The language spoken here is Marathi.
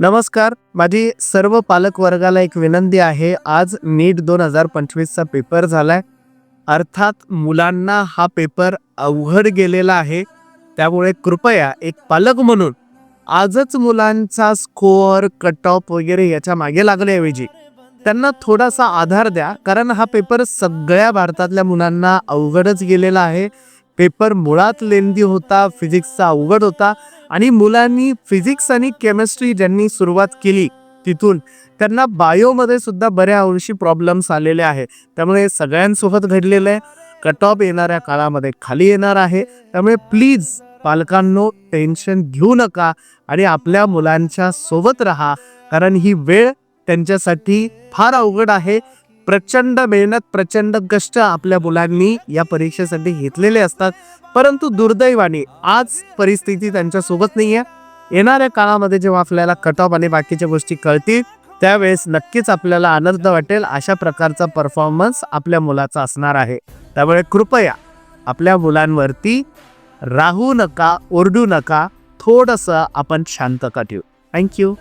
नमस्कार. माझी सर्व पालक वर्गाला एक विनंती आहे. आज नीट 2025चा पेपर झालाय. अर्थात मुलांना हा पेपर अवघड गेलेला आहे. त्यामुळे कृपया एक पालक म्हणून आजच मुलांचा स्कोअर, कट ऑफ वगैरे याच्या मागे लागण्याऐवजी त्यांना थोडासा आधार द्या. कारण हा पेपर सगळ्या भारतातल्या मुलांना अवघडच गेलेला आहे. पेपर मुळात लेंदी होता, फिजिक्सचा अवघड होता आणि मुलांनी फिजिक्स आणि केमिस्ट्री ज्यांनी सुरुवात केली तिथून त्यांना बायोमध्ये सुद्धा बऱ्या अंशी प्रॉब्लेम्स आलेले आहे. त्यामुळे हे सगळ्यांसोबत घडलेलं आहे. कट ऑफ येणाऱ्या काळामध्ये खाली येणार आहे. त्यामुळे प्लीज पालकांनो टेन्शन घेऊ नका आणि आपल्या मुलांच्या सोबत राहा. कारण ही वेळ त्यांच्यासाठी फार अवघड आहे. प्रचंड मेहनत, प्रचंड कष्ट आपल्या मुलांनी या परीक्षेसाठी घेतलेले असतात. परंतु दुर्दैवाने आज परिस्थिती त्यांच्या सोबत नाही आहे. येणाऱ्या काळामध्ये जेव्हा आपल्याला कट ऑफ आणि बाकीच्या गोष्टी कळतील त्यावेळेस नक्कीच आपल्याला आनंद वाटेल. अशा प्रकारचा परफॉर्मन्स आपल्या मुलाचा असणार आहे. त्यामुळे कृपया आपल्या मुलांवरती राहू नका, ओरडू नका. थोडंसं आपण शांतता ठेवू. थँक्यू.